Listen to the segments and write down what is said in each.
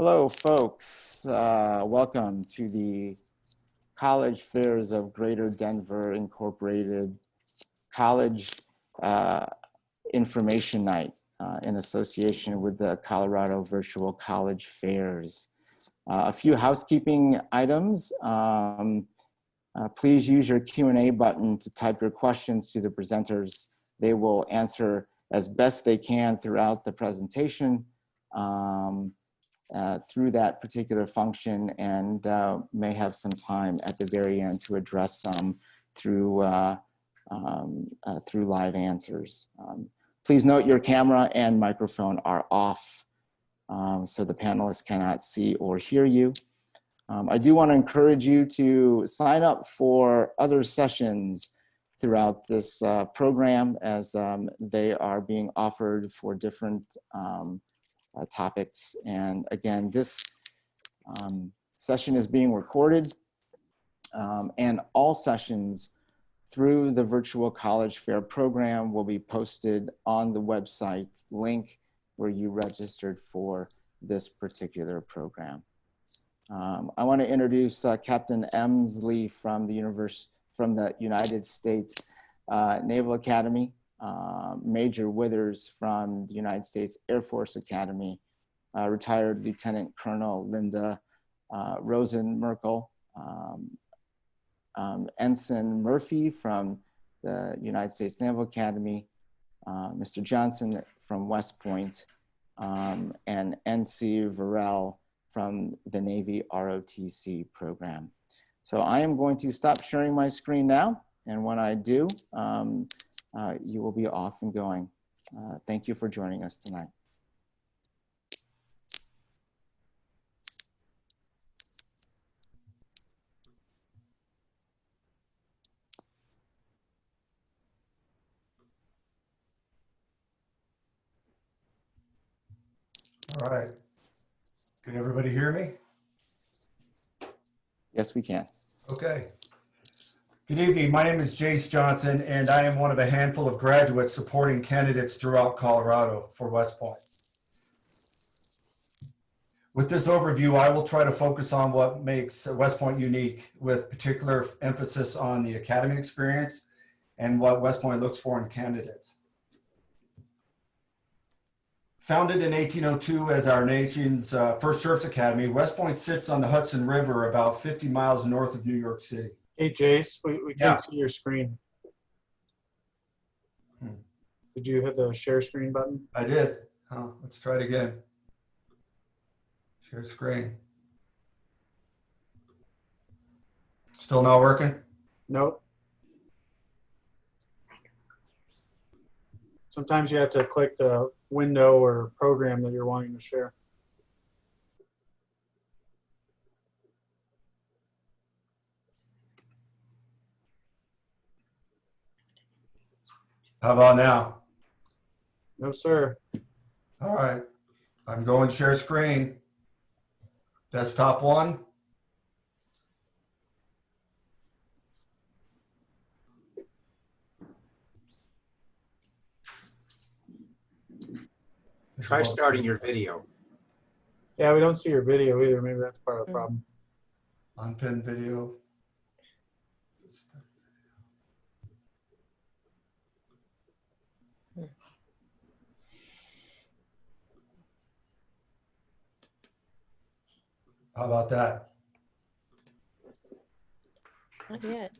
Hello, folks. Welcome to the College Fairs of Greater Denver Incorporated College Information Night in association with the Colorado Virtual College Fairs. A few housekeeping items. Please use your Q&A button to type your questions to the presenters. They will answer as best they can throughout the presentation. Through that particular function, and may have some time at the very end to address some through live answers. Please note your camera and microphone are off, so the panelists cannot see or hear you. I do want to encourage you to sign up for other sessions throughout this program, as they are being offered for different topics. And again, this session is being recorded, and all sessions through the Virtual College Fair program will be posted on the website link where you registered for this particular program. I want to introduce Captain Emsley from the United States Naval Academy, Major Withers from the United States Air Force Academy, retired Lieutenant Colonel Linda Rosenmerkel, Ensign Murphy from the United States Naval Academy, Mr. Johnson from West Point, and NC Varel from the Navy ROTC program. So I am going to stop sharing my screen now, and when I do, you will be off and going. Thank you for joining us tonight. All right. Can everybody hear me? Yes, we can. Okay. Good evening. My name is Jace Johnson, and I am one of a handful of graduates supporting candidates throughout Colorado for West Point. With this overview, I will try to focus on what makes West Point unique, with particular emphasis on the academy experience and what West Point looks for in candidates. Founded in 1802 as our nation's first service academy, West Point sits on the Hudson River about 50 miles north of New York City. Hey, Jace, we can't see your screen. Did you hit the share screen button? I did. Oh, let's try it again. Share screen. Still not working? Nope. Sometimes you have to click the window or program that you're wanting to share. How about now? No, sir. All right. I'm going share screen. Desktop one. Try starting your video. Yeah, we don't see your video either. Maybe that's part of the problem. Unpinned video. How about that? Not yet.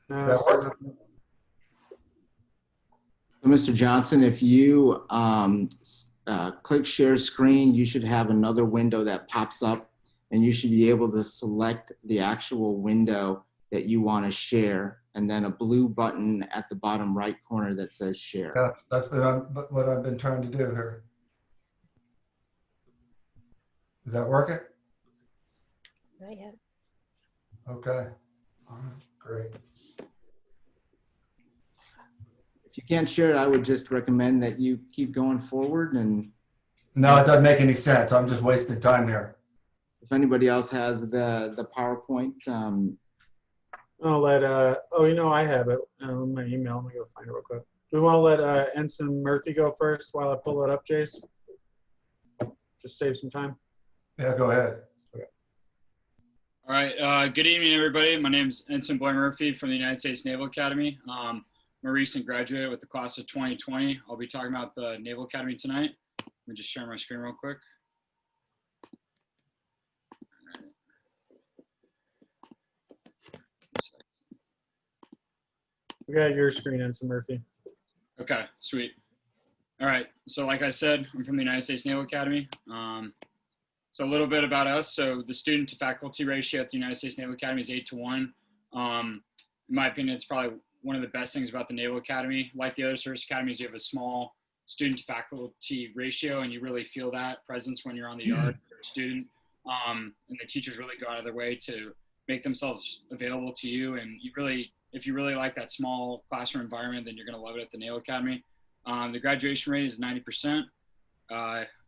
No, That sir. work? Mr. Johnson, if you click share screen, you should have another window that pops up, and you should be able to select the actual window that you want to share, and then a blue button at the bottom right corner that says share. Yeah, that's what I've been trying to do here. Is that working? Not yet. Okay. All right, great. If you can't share it, I would just recommend that you keep going forward, and No, it doesn't make any sense. I'm just wasting time here. if anybody else has the PowerPoint, I'll let, oh, you know, I have it in my email. Let me go find it real quick. Do we want to let Ensign Murphy go first while I pull it up, Jace? Just save some time. Yeah, go ahead. All right. Good evening, everybody. My name is Ensign Blair Murphy from the United States Naval Academy. I'm a recent graduate with the class of 2020. I'll be talking about the Naval Academy tonight. Let me just share my screen real quick. We got your screen, Ensign Murphy. Okay, sweet. All right. So like I said, I'm from the United States Naval Academy. So a little bit about us. So the student to faculty ratio at the United States Naval Academy is 8-to-1. In my opinion, it's probably one of the best things about the Naval Academy. Like the other service academies, you have a small student to faculty ratio, and you really feel that presence when you're on the yard for a student. And the teachers really go out of their way to make themselves available to you. And you really, if you really like that small classroom environment, then you're going to love it at the Naval Academy. The graduation rate is 90%.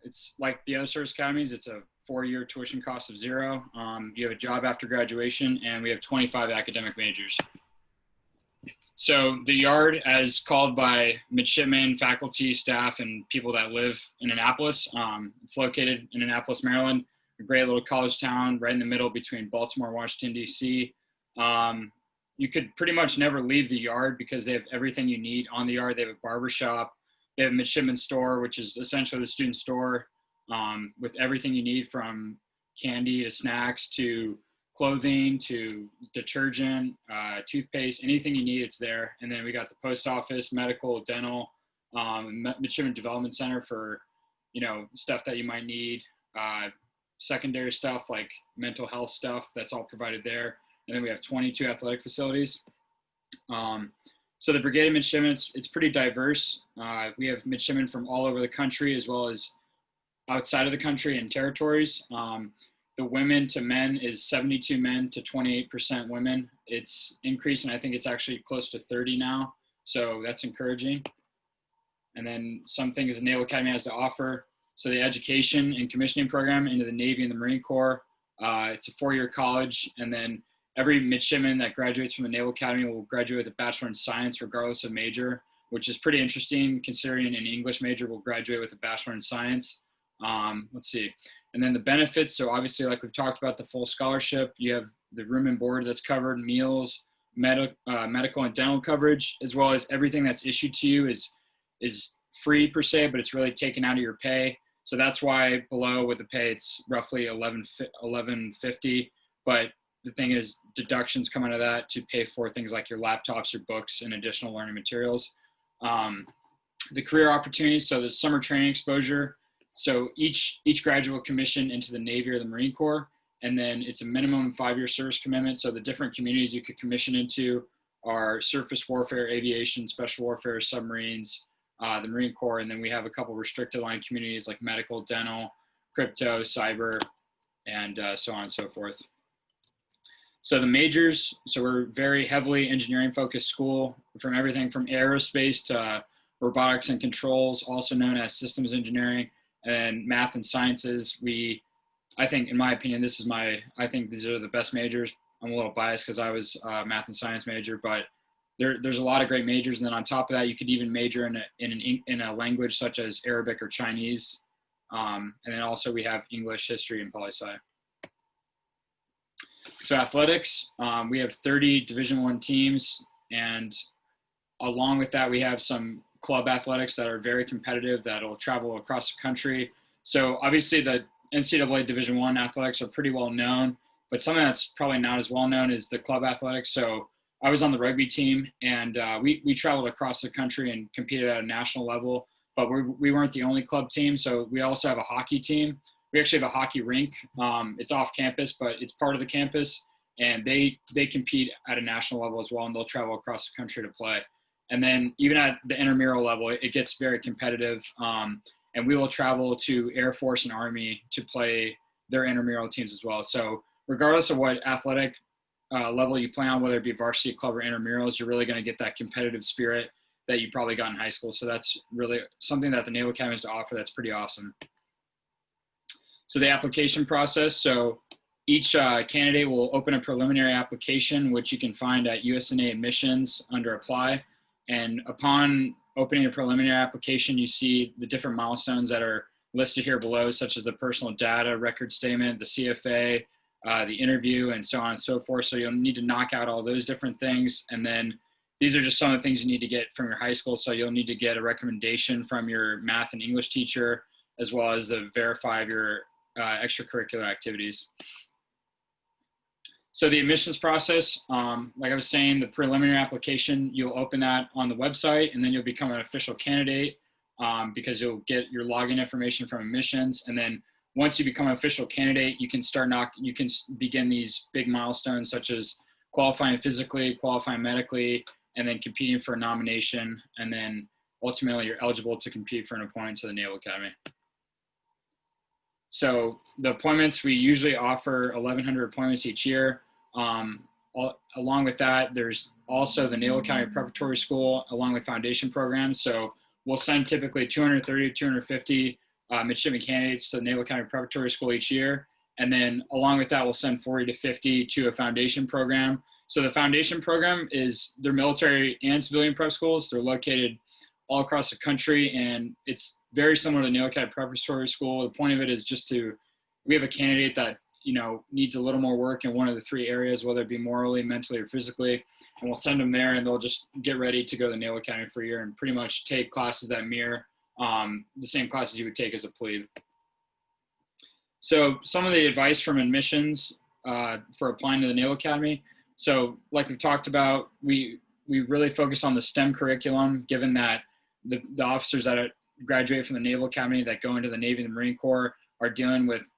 It's like the other service academies. It's a 4-year tuition cost of $0. You have a job after graduation, and we have 25 academic majors. So the yard, as called by midshipmen, faculty, staff, and people that live in Annapolis, it's located in Annapolis, Maryland, a great little college town right in the middle between Baltimore and Washington, D.C. You could pretty much never leave the yard because they have everything you need on the yard. They have a barber shop. They have a midshipman store, which is essentially the student store, with everything you need from candy to snacks to clothing to detergent, toothpaste, anything you need, it's there. And then we got the post office, medical, dental, midshipman development center for, you know, stuff that you might need, secondary stuff like mental health stuff, that's all provided there. And then we have 22 athletic facilities. So the brigade of midshipmen, it's pretty diverse. We have midshipmen from all over the country as well as outside of the country and territories. The women to men is 72 men to 28% women. It's increasing. I think it's actually close to 30 now. So that's encouraging. And then some things the Naval Academy has to offer. So the education and commissioning program into the Navy and the Marine Corps. It's a 4-year college. And then every midshipman that graduates from the Naval Academy will graduate with a Bachelor in Science regardless of major, which is pretty interesting considering an English major will graduate with a Bachelor in Science. Let's see. And then the benefits. So obviously, like we've talked about, the full scholarship, you have the room and board that's covered, meals, medical and dental coverage, as well as everything that's issued to you is free per se, but it's really taken out of your pay. So that's why below with the pay, it's roughly $11.50. But the thing is, deductions come out of that to pay for things like your laptops, your books, and additional learning materials. The career opportunities. So the summer training exposure. So each graduate will commission into the Navy or the Marine Corps, and then it's a minimum 5-year service commitment. So the different communities you could commission into are surface warfare, aviation, special warfare, submarines, the Marine Corps, and then we have a couple restricted line communities like medical, dental, crypto, cyber, and so on and so forth. So the majors, so we're very heavily engineering focused school, from everything from aerospace to robotics and controls, also known as systems engineering, and math and sciences. I think, in my opinion, I think these are the best majors. I'm a little biased because I was a math and science major, but there's a lot of great majors. And then on top of that, you could even major in a language such as Arabic or Chinese. And then also we have English, history, and poli-sci. So athletics, we have 30 Division I teams. And along with that, we have some club athletics that are very competitive that'll travel across the country. So obviously the NCAA Division I athletics are pretty well known, but something that's probably not as well known is the club athletics. So I was on the rugby team, and we traveled across the country and competed at a national level, but we weren't the only club team. So we also have a hockey team. We actually have a hockey rink. It's off campus, but it's part of the campus, and they compete at a national level as well, and they'll travel across the country to play. And then even at the intramural level, it gets very competitive. And we will travel to Air Force and Army to play their intramural teams as well. So regardless of what athletic level you play on, whether it be varsity, club, or intramurals, you're really going to get that competitive spirit that you probably got in high school. So that's really something that the Naval Academy has to offer that's pretty awesome. So the application process. So each candidate will open a preliminary application, which you can find at USNA admissions under apply. And upon opening a preliminary application, you see the different milestones that are listed here below, such as the personal data record statement, the CFA, the interview, and so on and so forth. So you'll need to knock out all those different things. And then these are just some of the things you need to get from your high school. So you'll need to get a recommendation from your math and English teacher, as well as the verify of your extracurricular activities. So the admissions process, like I was saying, the preliminary application, you'll open that on the website, and then you'll become an official candidate because you'll get your login information from admissions. And then once you become an official candidate, you can begin these big milestones such as qualifying physically, qualifying medically, and then competing for a nomination. And then ultimately you're eligible to compete for an appointment to the Naval Academy. So the appointments, we usually offer 1,100 appointments each year. Along with that, there's also the Naval Academy Preparatory School along with foundation programs. So we'll send typically 230 to 250 midshipman candidates to the Naval Academy Preparatory School each year. And then along with that, we'll send 40 to 50 to a foundation program. So the foundation program they're military and civilian prep schools. They're located all across the country, and it's very similar to Naval Academy Preparatory School. The point of it is just we have a candidate that, needs a little more work in one of the three areas, whether it be morally, mentally, or physically, and we'll send them there, and they'll just get ready to go to the Naval Academy for a year and pretty much take classes that mirror the same classes you would take as a plebe. So some of the advice from admissions for applying to the Naval Academy. So like we've talked about, we really focus on the STEM curriculum, given that the officers that graduate from the Naval Academy that go into the Navy and the Marine Corps are dealing with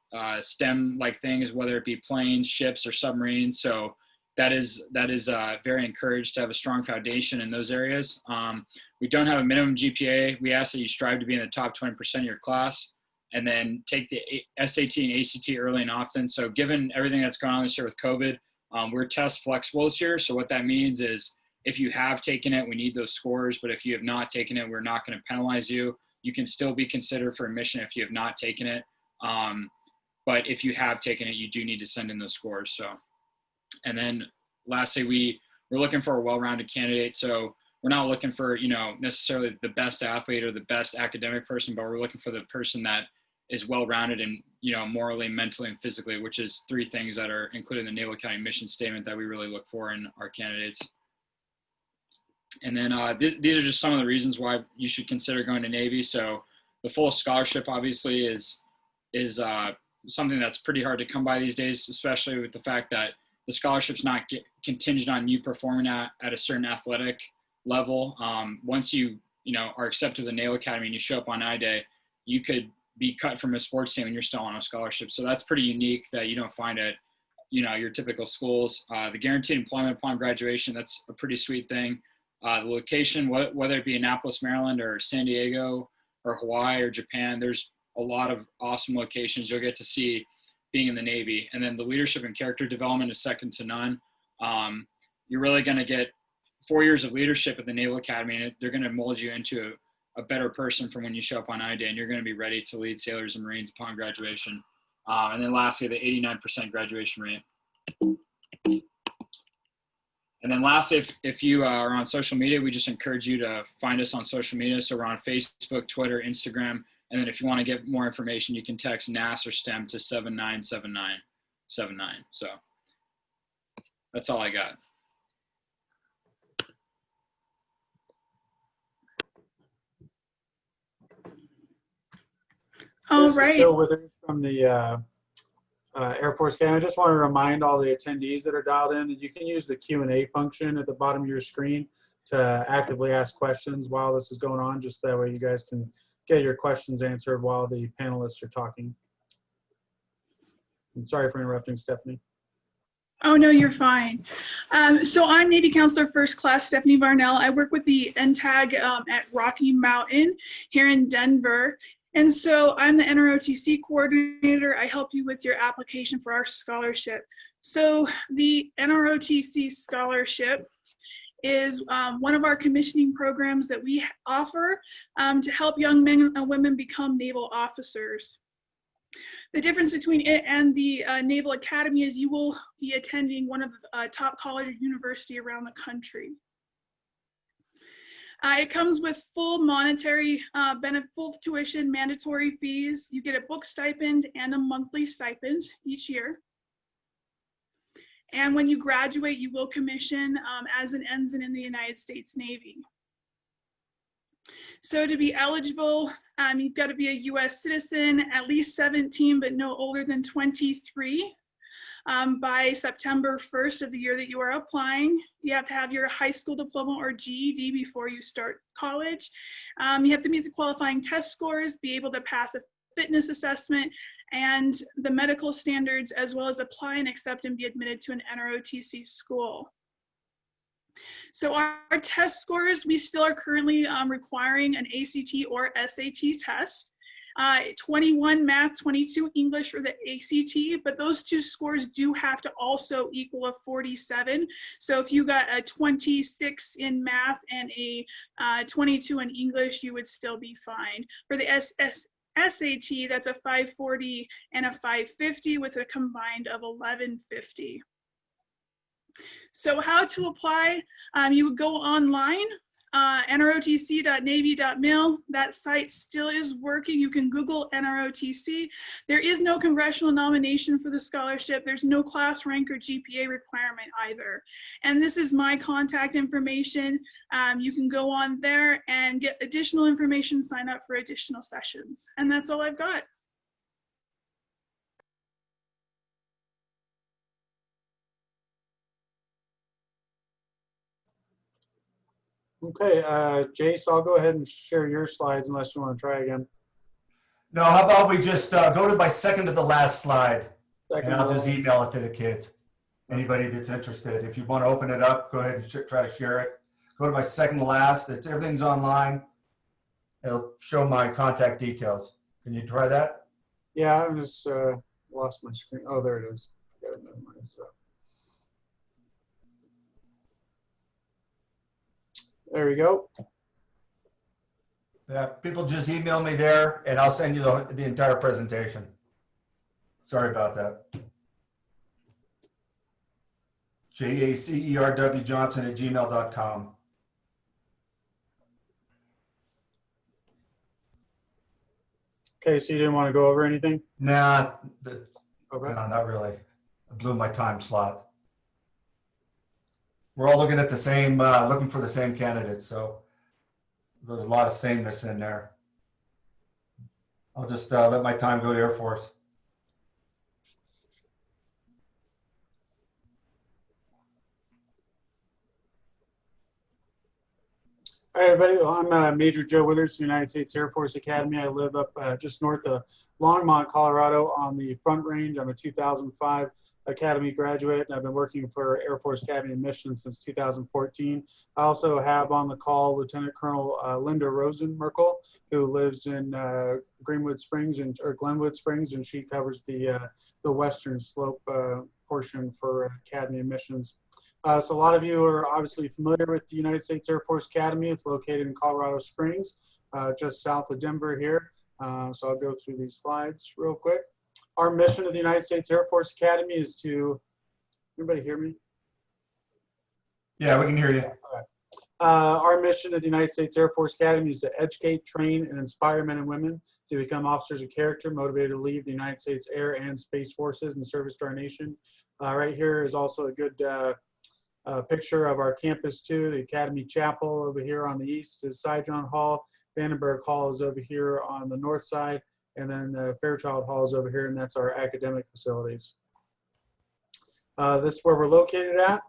STEM-like things, whether it be planes, ships, or submarines. So that is very encouraged to have a strong foundation in those areas. We don't have a minimum GPA. We ask that you strive to be in the top 20% of your class, and then take the SAT and ACT early and often. So given everything that's going on this year with COVID, we're test flexible this year. So what that means is if you have taken it, we need those scores, but if you have not taken it, we're not going to penalize you. You can still be considered for admission if you have not taken it. But if you have taken it, you do need to send in those scores. So, and then lastly, we're looking for a well-rounded candidate. So we're not looking for, necessarily the best athlete or the best academic person, but we're looking for the person that is well-rounded and, morally, mentally, and physically, which is three things that are included in the Naval Academy mission statement that we really look for in our candidates. And then these are just some of the reasons why you should consider going to Navy. So the full scholarship obviously is something that's pretty hard to come by these days, especially with the fact that the scholarship's not contingent on you performing at a certain athletic level. Once you are accepted to the Naval Academy and you show up on I-Day, you could be cut from a sports team and you're still on a scholarship. So that's pretty unique that you don't find at your typical schools. The guaranteed employment upon graduation, that's a pretty sweet thing. The location, whether it be Annapolis, Maryland, or San Diego, or Hawaii, or Japan, there's a lot of awesome locations you'll get to see being in the Navy. And then the leadership and character development is second to none. You're really going to get 4 years of leadership at the Naval Academy, and they're going to mold you into a better person from when you show up on I-Day, and you're going to be ready to lead sailors and Marines upon graduation. And then lastly, the 89% graduation rate. And then lastly, if you are on social media, we just encourage you to find us on social media. So we're on Facebook, Twitter, Instagram. And then if you want to get more information, you can text NAS or STEM to 797979. So that's all I got. All This is right. Bill Withers from the Air Force Academy. I just want to remind all the attendees that are dialed in that you can use the Q&A function at the bottom of your screen to actively ask questions while this is going on. Just that way you guys can get your questions answered while the panelists are talking. I'm sorry for interrupting, Stephanie. Oh, no, you're fine. So I'm Navy Counselor First Class Stephanie Varnell. I work with the NTAG at Rocky Mountain here in Denver. And so I'm the NROTC coordinator. I help you with your application for our scholarship. So the NROTC scholarship is one of our commissioning programs that we offer to help young men and women become naval officers. The difference between it and the Naval Academy is you will be attending one of the top college or university around the country. It comes with full monetary full tuition, mandatory fees. You get a book stipend and a monthly stipend each year. And when you graduate, you will commission as an ensign in the United States Navy. So to be eligible, you've got to be a US citizen, at least 17, but no older than 23. By September 1st of the year that you are applying. You have to have your high school diploma or GED before you start college. You have to meet the qualifying test scores, be able to pass a fitness assessment and the medical standards, as well as apply and accept and be admitted to an ROTC school. So our test scores, we still are currently requiring an ACT or SAT test. 21 math, 22 English for the ACT, but those two scores do have to also equal a 47. So if you got a 26 in math and a 22 in English, you would still be fine. For the SAT, that's a 540 and a 550 with a combined of 1150. So how to apply, you would go online, nrotc.navy.mil. That site still is working. You can Google NROTC. There is no congressional nomination for the scholarship. There's no class rank or GPA requirement either. And this is my contact information. You can go on there and get additional information, sign up for additional sessions. And that's all I've got. Okay, Jace, I'll go ahead and share your slides unless you want to try again. No, how about we just go to my second to the last slide, Second and I'll to just last. email it to the kids. Anybody that's interested, if you want to open it up, go ahead and try to share it. Go to my second to last. Everything's online. It'll show my contact details. Can you try that? Yeah, I just lost my screen. Oh, there it is. Got it, never mind. So. There we go. Yeah, people just email me there, and I'll send you the entire presentation. Sorry about that. JACERWJohnson@gmail.com. Okay, so you didn't want to go over anything? Nah, Okay. no, not really. I blew my time slot. We're all looking at the same, looking for the same candidates, so there's a lot of sameness in there. I'll just let my time go to Air Force. All right, everybody. Well, I'm Major Joe Withers, United States Air Force Academy. I live up just north of Longmont, Colorado on the Front Range. I'm a 2005 Academy graduate, and I've been working for Air Force Academy missions since 2014. I also have on the call Lieutenant Colonel Linda Rosenmerkel, who lives in Glenwood Springs, and she covers the western slope portion for Academy missions. So a lot of you are obviously familiar with the United States Air Force Academy. It's located in Colorado Springs, just south of Denver here. So I'll go through these slides real quick. Our mission of the United States Air Force Academy is to, everybody hear me? Yeah, we can hear you. Our mission of the United States Air Force Academy is to educate, train, and inspire men and women to become officers of character, motivated to lead the United States Air and Space Forces in service to our nation. Right here is also a good picture of our campus too. The Academy Chapel over here on the east is Sidron Hall. Vandenberg Hall is over here on the north side. And then Fairchild Hall is over here, and that's our academic facilities. This is where we're located at.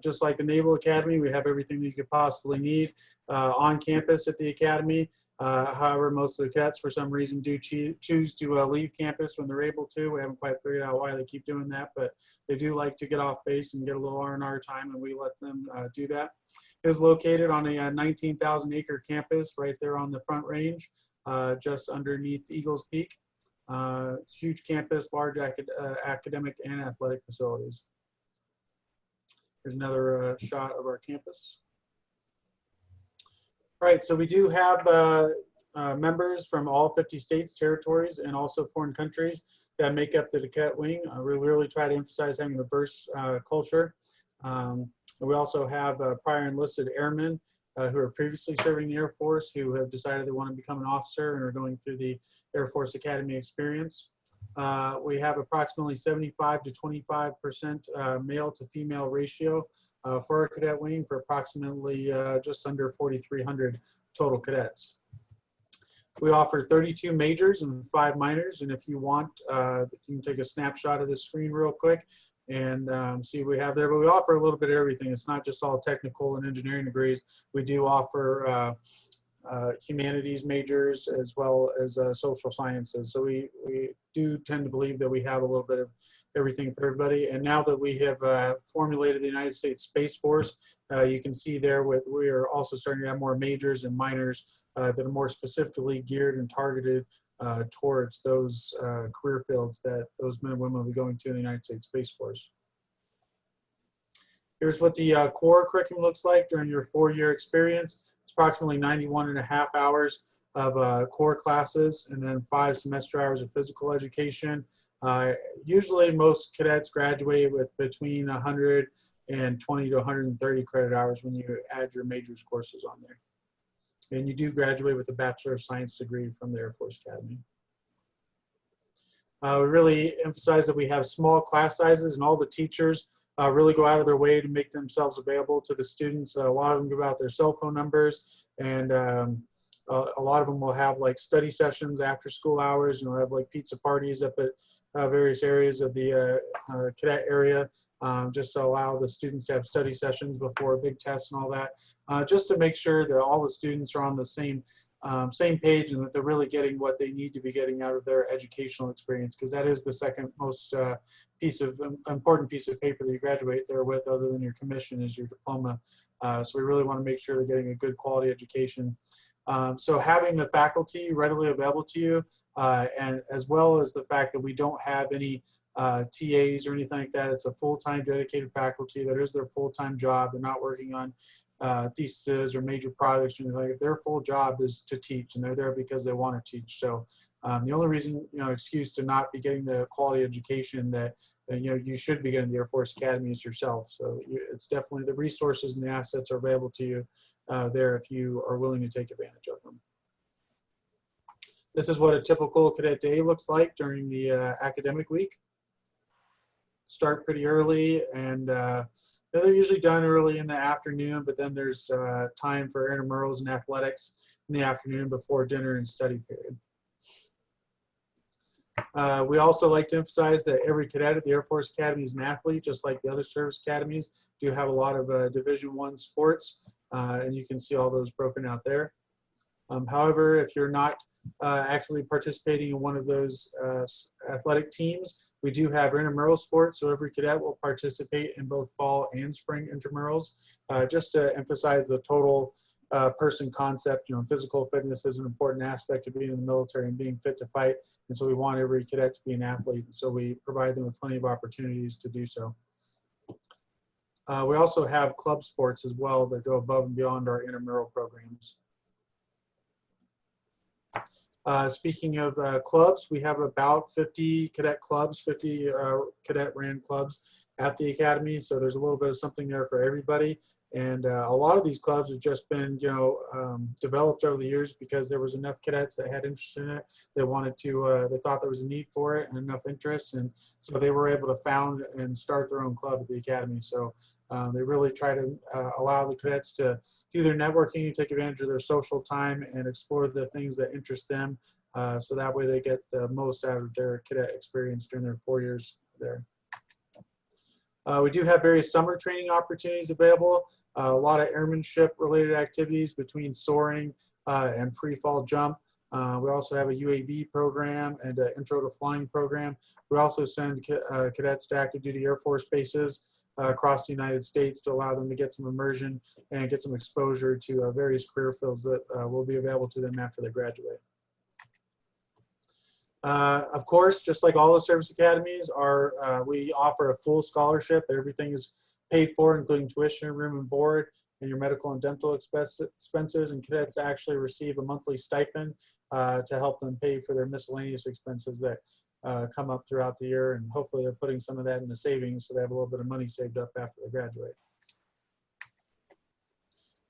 Just like the Naval Academy, we have everything that you could possibly need on campus at the Academy. However, most of the cadets, for some reason, do choose to leave campus when they're able to. We haven't quite figured out why they keep doing that, but they do like to get off base and get a little R&R time, and we let them do that. It is located on a 19,000-acre campus right there on the Front Range, just underneath Eagles Peak. Huge campus, large academic and athletic facilities. Here's another shot of our campus. All right, so we do have members from all 50 states, territories, and also foreign countries that make up the cadet wing. We really try to emphasize having a diverse culture. We also have prior enlisted airmen who are previously serving the Air Force, who have decided they want to become an officer and are going through the Air Force Academy experience. We have approximately 75 to 25% male to female ratio for our cadet wing, for approximately just under 4,300 total cadets. We offer 32 majors and 5 minors, and if you want, you can take a snapshot of the screen real quick and see what we have there. But we offer a little bit of everything. It's not just all technical and engineering degrees. We do offer humanities majors as well as social sciences. So we do tend to believe that we have a little bit of everything for everybody. And now that we have formulated the United States Space Force, you can see there we are also starting to have more majors and minors that are more specifically geared and targeted towards those career fields that those men and women will be going to in the United States Space Force. Here's what the core curriculum looks like during your 4-year experience. It's approximately 91.5 hours of core classes and then 5 semester hours of physical education. Usually most cadets graduate with between 120 to 130 credit hours when you add your majors courses on there. And you do graduate with a Bachelor of Science degree from the Air Force Academy. We really emphasize that we have small class sizes, and all the teachers really go out of their way to make themselves available to the students. A lot of them give out their cell phone numbers, and a lot of them will have like study sessions after school hours, and we'll have like pizza parties up at various areas of the cadet area, just to allow the students to have study sessions before a big test and all that, just to make sure that all the students are on the same page and that they're really getting what they need to be getting out of their educational experience, because that is the second most important piece of paper that you graduate there with, other than your commission, is your diploma. So we really want to make sure they're getting a good quality education. So having the faculty readily available to you, and as well as the fact that we don't have any TAs or anything like that. It's a full-time dedicated faculty. That is their full-time job. They're not working on theses or major projects or anything like that. Their full job is to teach, and they're there because they want to teach. So the only reason, excuse to not be getting the quality education that you should be getting the Air Force Academy is yourself. So it's definitely the resources and the assets are available to you there if you are willing to take advantage of them. This is what a typical cadet day looks like during the academic week. Start pretty early, and they're usually done early in the afternoon, but then there's time for intramurals and athletics in the afternoon before dinner and study period. We also like to emphasize that every cadet at the Air Force Academy is an athlete, just like the other service academies do have a lot of Division I sports, and you can see all those broken out there. However, if you're not actually participating in one of those athletic teams, we do have intramural sports, so every cadet will participate in both fall and spring intramurals, just to emphasize the total person concept. Physical fitness is an important aspect of being in the military and being fit to fight, and so we want every cadet to be an athlete, so we provide them with plenty of opportunities to do so. We also have club sports as well that go above and beyond our intramural programs. Speaking of clubs, we have about 50 cadet clubs, 50 cadet ran clubs at the Academy. So there's a little bit of something there for everybody. And a lot of these clubs have just been, developed over the years because there was enough cadets that had interest in it. They wanted to, they thought there was a need for it and enough interest. And so they were able to found and start their own club at the Academy. So they really try to allow the cadets to do their networking, take advantage of their social time, and explore the things that interest them. So that way they get the most out of their cadet experience during their 4 years there. We do have various summer training opportunities available. A lot of airmanship related activities between soaring and free fall jump. We also have a UAV program and an intro to flying program. We also send cadets to active duty Air Force bases across the United States to allow them to get some immersion and get some exposure to various career fields that will be available to them after they graduate. Of course, just like all the service academies, we offer a full scholarship. Everything is paid for, including tuition, room and board, and your medical and dental expenses. And cadets actually receive a monthly stipend to help them pay for their miscellaneous expenses that come up throughout the year. And hopefully they're putting some of that into savings so they have a little bit of money saved up after they graduate.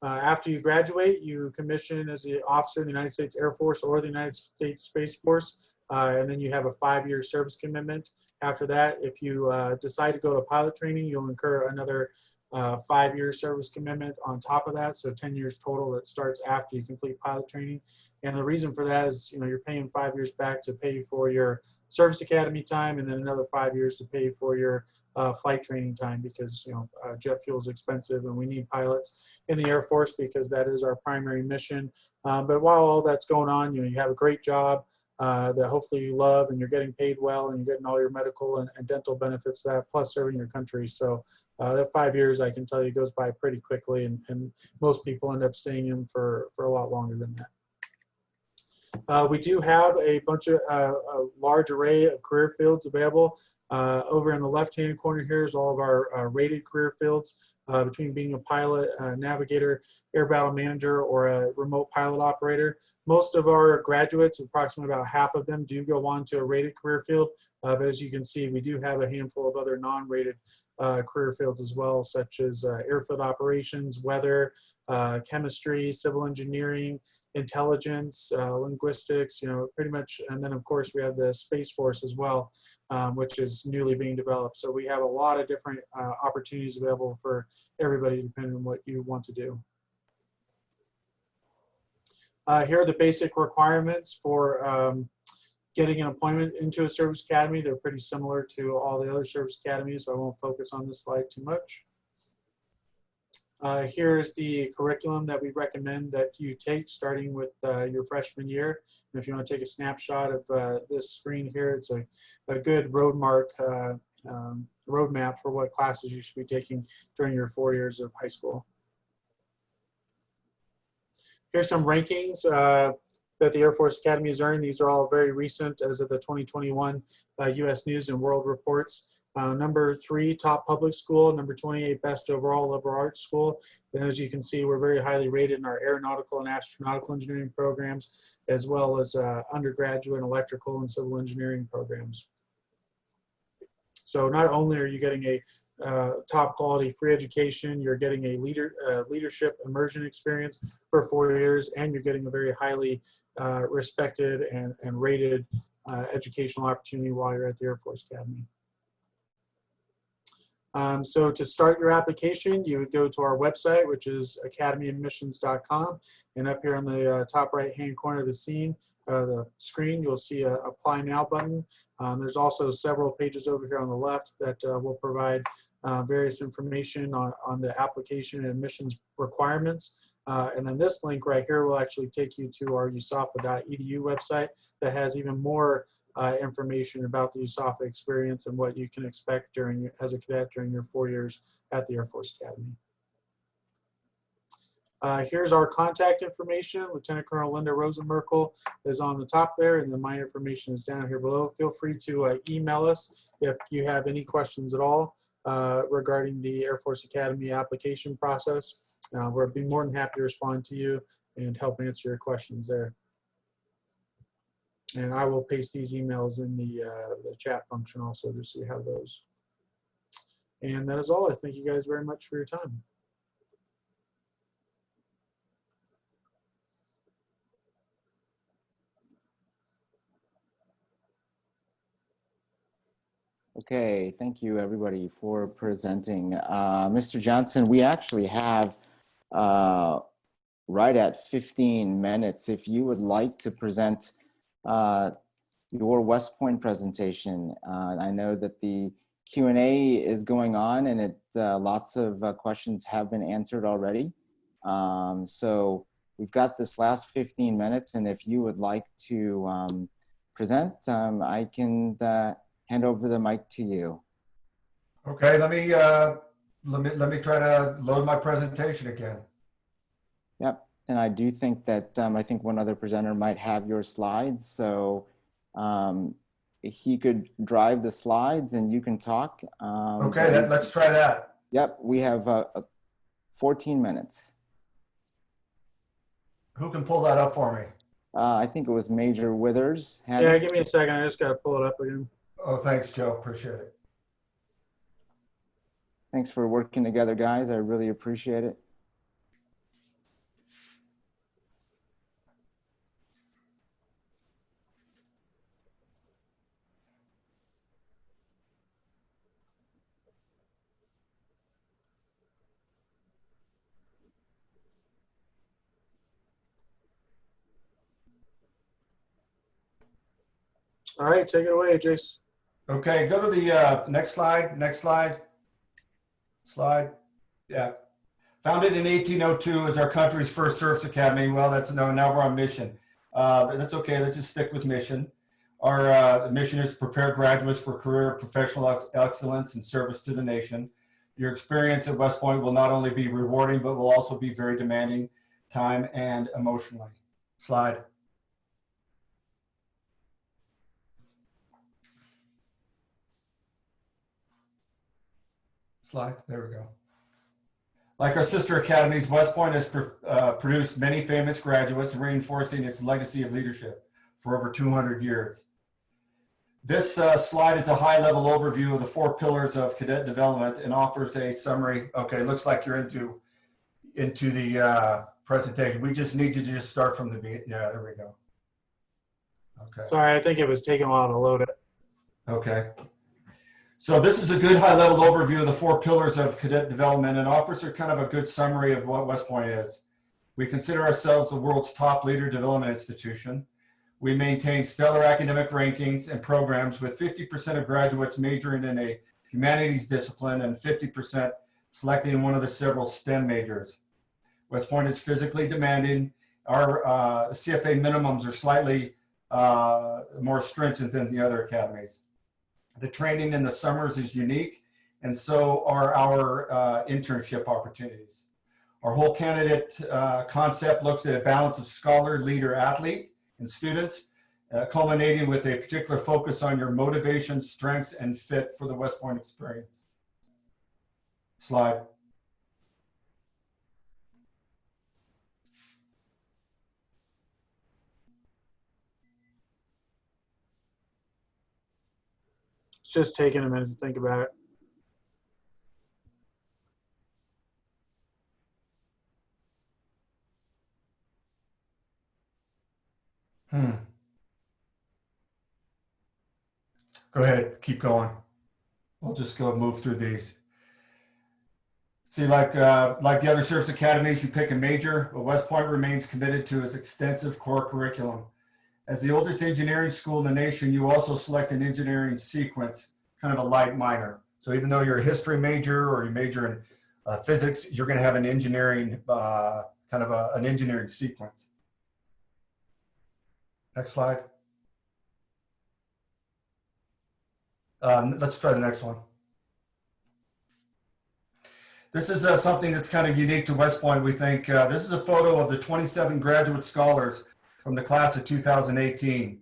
After you graduate, you commission as the officer in the United States Air Force or the United States Space Force, and then you have a 5-year service commitment. After that, if you decide to go to pilot training, you'll incur another 5-year service commitment on top of that, so 10 years total. That starts after you complete pilot training. And the reason for that is, you're paying 5 years back to pay for your service academy time, and then another 5 years to pay for your flight training time, because jet fuel is expensive and we need pilots in the Air Force because that is our primary mission. But while all that's going on, you have a great job that hopefully you love, and you're getting paid well, and you're getting all your medical and dental benefits, that plus serving your country. So that 5 years, I can tell you, goes by pretty quickly, and most people end up staying in for a lot longer than that. We do have a bunch of a large array of career fields available. Over in the left-hand corner here is all of our rated career fields, between being a pilot, navigator, air battle manager, or a remote pilot operator. Most of our graduates, approximately about half of them, do go on to a rated career field. But as you can see, we do have a handful of other non-rated career fields as well, such as airfield operations, weather, chemistry, civil engineering, intelligence, linguistics, pretty much. And then of course we have the Space Force as well, which is newly being developed. So we have a lot of different opportunities available for everybody, depending on what you want to do. Here are the basic requirements for getting an appointment into a service academy. They're pretty similar to all the other service academies, so I won't focus on this slide too much. Here's the curriculum that we recommend that you take starting with your freshman year. And if you want to take a snapshot of this screen here, it's a good roadmap for what classes you should be taking during your 4 years of high school. Here's some rankings that the Air Force Academy has earned. These are all very recent as of the 2021 U.S. News and World Reports. Number 3, top public school. Number 28, best overall liberal arts school. And as you can see, we're very highly rated in our aeronautical and astronautical engineering programs, as well as undergraduate electrical and civil engineering programs. So not only are you getting a top quality free education, you're getting a leadership immersion experience for 4 years, and you're getting a very highly respected and rated educational opportunity while you're at the Air Force Academy. So to start your application, you would go to our website, which is academyadmissions.com, and up here on the top right hand corner of the screen, you'll see a apply now button. There's also several pages over here on the left that will provide various information on the application and admissions requirements. And then this link right here will actually take you to our usafa.edu website that has even more information about the USAFA experience and what you can expect as a cadet during your 4 years at the Air Force Academy. Here's our contact information. Lieutenant Colonel Linda Rosenmerkel is on the top there, and then my information is down here below. Feel free to email us if you have any questions at all regarding the Air Force Academy application process. We'll be more than happy to respond to you and help answer your questions there. And I will paste these emails in the chat function also, just so you have those. And that is all. I thank you guys very much for your time. Okay, thank you everybody for presenting. Mr. Johnson, we actually have right at 15 minutes. If you would like to present your West Point presentation. I know that the Q&A is going on, and lots of questions have been answered already. So we've got this last 15 minutes, and if you would like to present, I can hand over the mic to you. Okay, let me try to load my presentation again. Yep, and I do think that I think one other presenter might have your slides, so he could drive the slides and you can talk. Okay, let's try that. Yep, we have 14 minutes. Who can pull that up for me? I think it was Major Withers. Yeah, give me a second. I just got to pull it up again. Oh, thanks, Joe. Appreciate it. Thanks for working together, guys. I really appreciate it. All right, take it away, Jace. Okay, go to the next slide. Next slide. Slide. Yeah. Founded in 1802 as our country's first service academy. Well, now we're on mission. That's okay. Let's just stick with mission. Our mission is to prepare graduates for career professional excellence and service to the nation. Your experience at West Point will not only be rewarding, but will also be very demanding time and emotionally. Slide. Slide. There we go. Like our sister academies, West Point has produced many famous graduates, reinforcing its legacy of leadership for over 200 years. This slide is a high-level overview of the 4 pillars of cadet development and offers a summary. Okay, looks like you're into the presentation. We just need you to just start from the beginning. Yeah, there we go. Okay. Sorry, I think it was taking a while to load it. Okay. So this is a good high-level overview of the 4 pillars of cadet development and offers a kind of a good summary of what West Point is. We consider ourselves the world's top leader development institution. We maintain stellar academic rankings and programs with 50% of graduates majoring in a humanities discipline and 50% selecting one of the several STEM majors. West Point is physically demanding. Our CFA minimums are slightly more stringent than the other academies. The training in the summers is unique, and so are our internship opportunities. Our whole candidate concept looks at a balance of scholar, leader, athlete, and students, culminating with a particular focus on your motivation, strengths, and fit for the West Point experience. Slide. It's just taking a minute to think about it. Go ahead, keep going. We'll just go move through these. See, like the other service academies, you pick a major, but West Point remains committed to its extensive core curriculum. As the oldest engineering school in the nation, you also select an engineering sequence, kind of a light minor. So even though you're a history major or you major in physics, you're going to have an engineering, an engineering sequence. Next slide. Let's try the next one. This is something that's kind of unique to West Point, we think. This is a photo of the 27 graduate scholars from the class of 2018.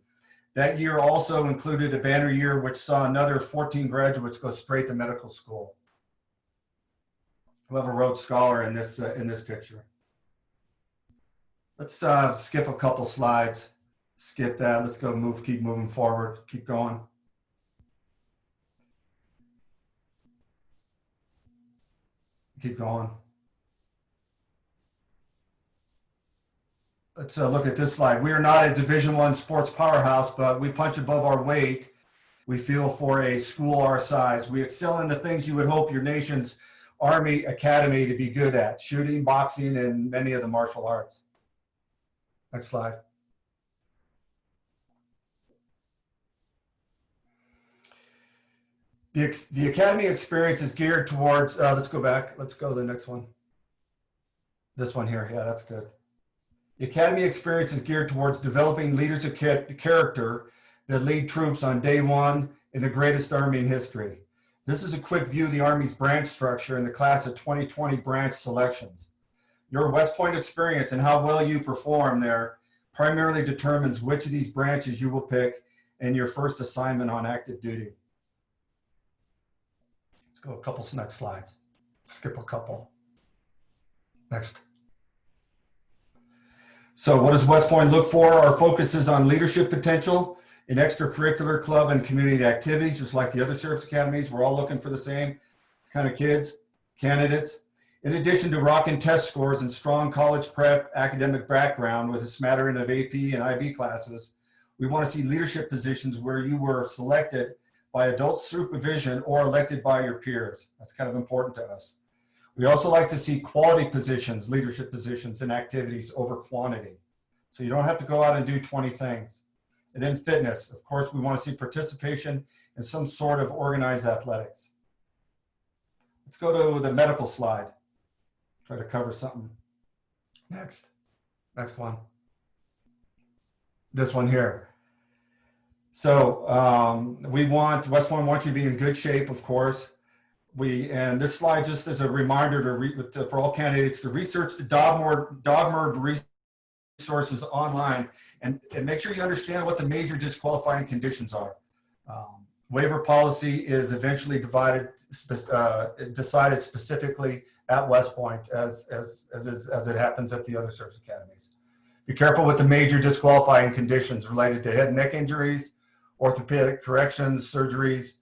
That year also included a banner year which saw another 14 graduates go straight to medical school. Whoever wrote scholar in this picture. Let's skip a couple slides. Skip that. Let's go keep moving forward. Keep going. Keep going. Let's look at this slide. We are not a Division I sports powerhouse, but we punch above our weight. We feel for a school our size. We excel in the things you would hope your nation's Army Academy to be good at: shooting, boxing, and many of the martial arts. Next slide. The Academy experience is geared towards, let's go back. Let's go to the next one. This one here. Yeah, that's good. The Academy experience is geared towards developing leaders of character that lead troops on day one in the greatest Army in history. This is a quick view of the Army's branch structure in the class of 2020 branch selections. Your West Point experience and how well you perform there primarily determines which of these branches you will pick in your first assignment on active duty. Let's go a couple next slides. Skip a couple. Next. So what does West Point look for? Our focus is on leadership potential in extracurricular, club, and community activities, just like the other service academies. We're all looking for the same kind of candidates. In addition to rocking test scores and strong college prep academic background with a smattering of AP and IB classes, we want to see leadership positions where you were selected by adult supervision or elected by your peers. That's kind of important to us. We also like to see quality positions, leadership positions and activities over quantity. So you don't have to go out and do 20 things. And then fitness. Of course, we want to see participation in some sort of organized athletics. Let's go to the medical slide. Try to cover something. Next one. This one here. So West Point wants you to be in good shape, of course. And this slide just as a reminder for all candidates to research the DOGMER resources online and make sure you understand what the major disqualifying conditions are. Waiver policy is eventually decided specifically at West Point as it happens at the other service academies. Be careful with the major disqualifying conditions related to head and neck injuries, orthopedic corrections, surgeries,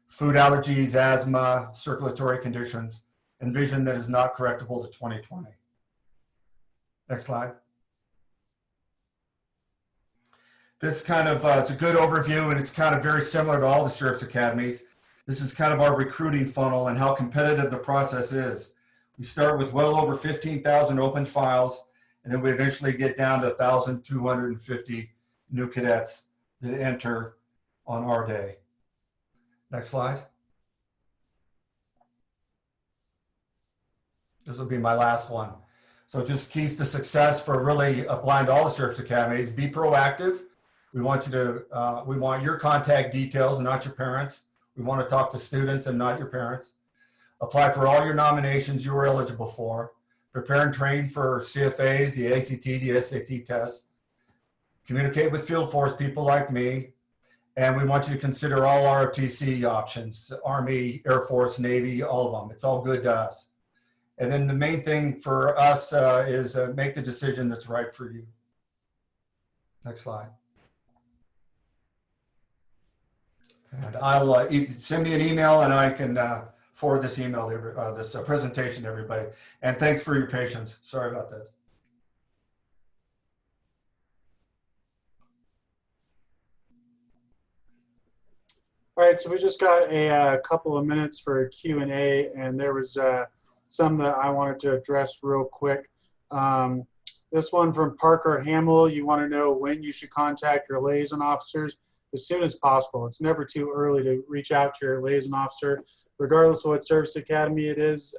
food allergies, asthma, circulatory conditions, and vision that is not correctable to 20/20. Next slide. This kind of, it's a good overview, and it's kind of very similar to all the service academies. This is kind of our recruiting funnel and how competitive the process is. We start with well over 15,000 open files, and then we eventually get down to 1,250 new cadets that enter on our day. Next slide. This will be my last one. So just keys to success for really applying to all the service academies: be proactive. We want you to, we want your contact details, not your parents. We want to talk to students and not your parents. Apply for all your nominations you are eligible for. Prepare and train for CFAs, the ACT, the SAT test. Communicate with field force people like me. And we want you to consider all ROTC options: Army, Air Force, Navy, all of them. It's all good to us. And then the main thing for us is make the decision that's right for you. Next slide. And I'll send me an email and I can forward this email, this presentation to everybody. And thanks for your patience. Sorry about this. All right, so we just got a couple of minutes for Q&A, and there was some that I wanted to address real quick. This one from Parker Hamill: you want to know when you should contact your liaison officers. As soon as possible. It's never too early to reach out to your liaison officer, regardless of what service academy it is,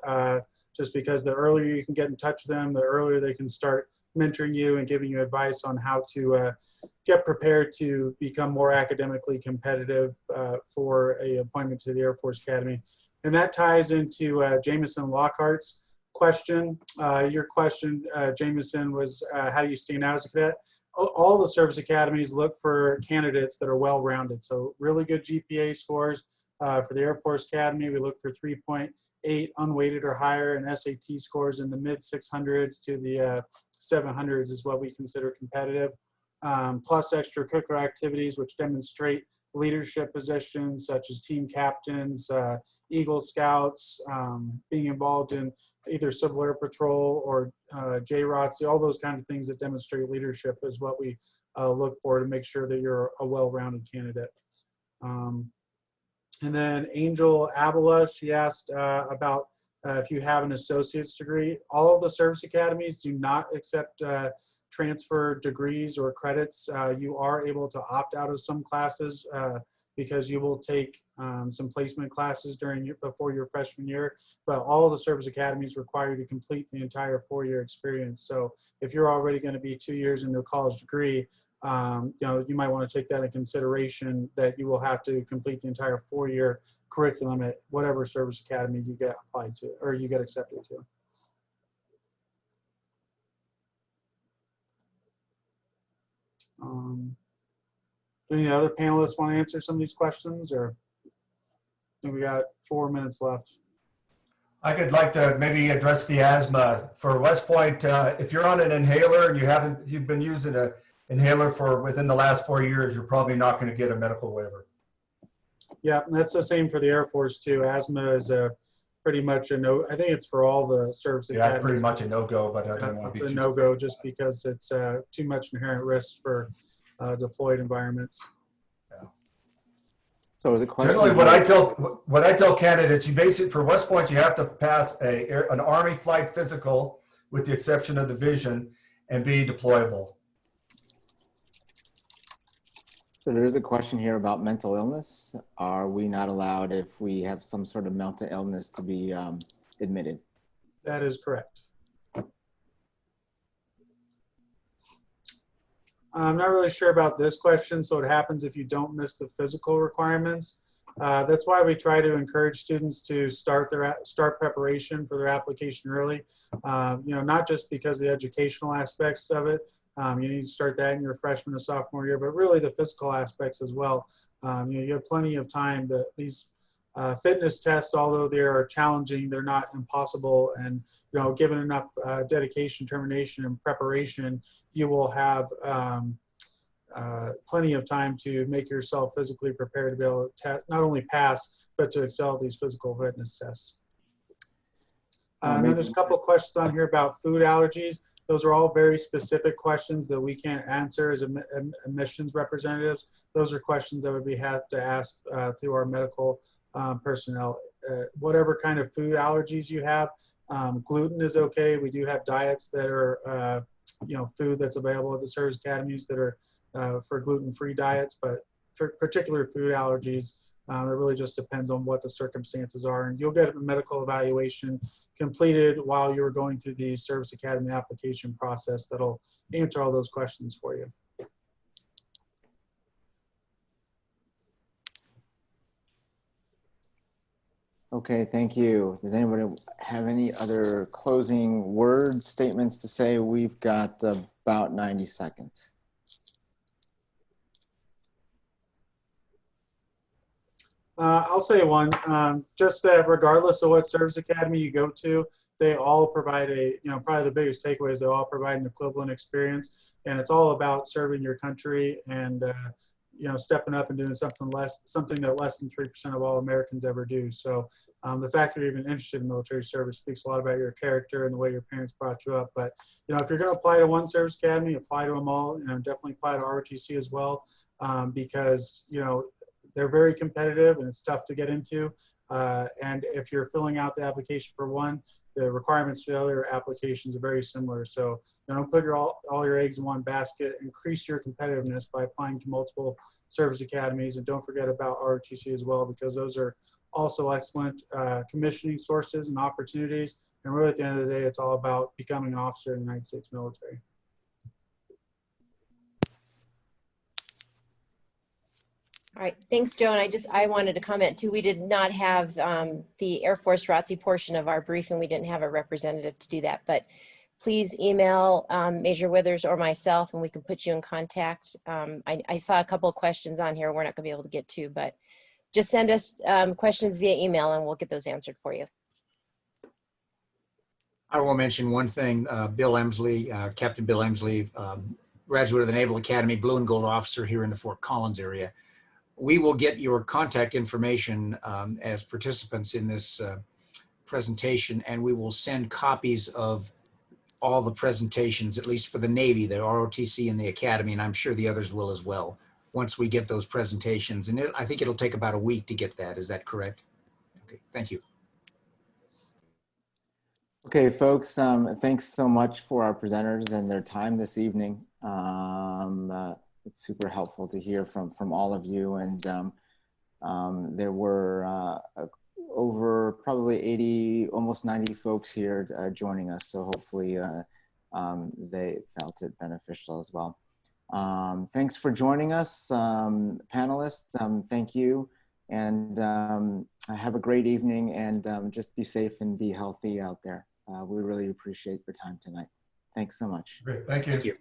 just because the earlier you can get in touch with them, the earlier they can start mentoring you and giving you advice on how to get prepared to become more academically competitive for an appointment to the Air Force Academy. And that ties into Jameson Lockhart's question. Your question, Jameson, was how do you stand out as a cadet? All the service academies look for candidates that are well-rounded. So really good GPA scores. For the Air Force Academy, we look for 3.8 unweighted or higher, and SAT scores in the mid 600s to the 700s is what we consider competitive. Plus extracurricular activities which demonstrate leadership positions such as team captains, Eagle Scouts, being involved in either Civil Air Patrol or JROTC, all those kind of things that demonstrate leadership is what we look for to make sure that you're a well-rounded candidate. And then Angel Avila, she asked about if you have an associate's degree. All of the service academies do not accept transfer degrees or credits. You are able to opt out of some classes because you will take some placement classes before your freshman year, but all of the service academies require you to complete the entire 4-year experience. So if you're already going to be 2 years into a college degree, you might want to take that in consideration, that you will have to complete the entire 4-year curriculum at whatever service academy you get applied to or you get accepted to. Do any other panelists want to answer some of these questions, or I think we got 4 minutes left? I could like to maybe address the asthma for West Point. If you're on an inhaler and you've been using an inhaler for within the last 4 years, you're probably not going to get a medical waiver. Yeah, and that's the same for the Air Force too. Asthma is pretty much a no. I think it's for all the service academies. Yeah, pretty much a no-go, but I don't want to be a no-go just because it's too much inherent risk for deployed environments. Yeah. So is a question. Generally, what I tell candidates, you basically for West Point, you have to pass an Army flight physical, with the exception of the vision, and be deployable. So there is a question here about mental illness. Are we not allowed, if we have some sort of mental illness, to be admitted? That is correct. I'm not really sure about this question. So what happens if you don't miss the physical requirements? That's why we try to encourage students to start preparation for their application early. Not just because of the educational aspects of it. You need to start that in your freshman and sophomore year, but really the physical aspects as well. You have plenty of time. These fitness tests, although they are challenging, they're not impossible. And given enough dedication, determination, and preparation, you will have plenty of time to make yourself physically prepared to be able to not only pass, but to excel at these physical fitness tests. And then there's a couple of questions on here about food allergies. Those are all very specific questions that we can't answer as admissions representatives. Those are questions that we have to ask through our medical personnel. Whatever kind of food allergies you have, gluten is okay. We do have diets that are, food that's available at the service academies that are for gluten-free diets, but for particular food allergies, it really just depends on what the circumstances are. And you'll get a medical evaluation completed while you're going through the service academy application process that'll answer all those questions for you. Okay, thank you. Does anybody have any other closing words, statements to say? We've got about 90 seconds. I'll say one, just that regardless of what service academy you go to, they all provide probably the biggest takeaway is they all provide an equivalent experience, and it's all about serving your country and, stepping up and doing something that less than 3% of all Americans ever do. So the fact that you're even interested in military service speaks a lot about your character and the way your parents brought you up. But, if you're going to apply to one service academy, apply to them all, definitely apply to ROTC as well, because, they're very competitive and it's tough to get into. And if you're filling out the application for one, the requirements for the other applications are very similar. So don't put all your eggs in one basket. Increase your competitiveness by applying to multiple service academies. And don't forget about ROTC as well, because those are also excellent commissioning sources and opportunities. And really at the end of the day, it's all about becoming an officer in the United States military. All right, thanks, Joe. And I wanted to comment too. We did not have the Air Force ROTC portion of our briefing. We didn't have a representative to do that, but please email Major Withers or myself and we can put you in contact. I saw a couple of questions on here we're not gonna be able to get to, but just send us questions via email and we'll get those answered for you. I will mention one thing. Bill Emsley, Captain Bill Emsley, graduate of the Naval Academy, Blue and Gold officer here in the Fort Collins area. We will get your contact information as participants in this presentation, and we will send copies of all the presentations, at least for the Navy, the ROTC and the Academy, and I'm sure the others will as well, once we get those presentations. And I think it'll take about a week to get that. Is that correct? Okay, thank you. Okay, folks, thanks so much for our presenters and their time this evening. It's super helpful to hear from all of you, and there were over probably 80, almost 90 folks here joining us, so hopefully they felt it beneficial as well. Thanks for joining us, panelists. Thank you, and have a great evening, and just be safe and be healthy out there. We really appreciate your time tonight. Thanks so much. Great, thank you. Thank you.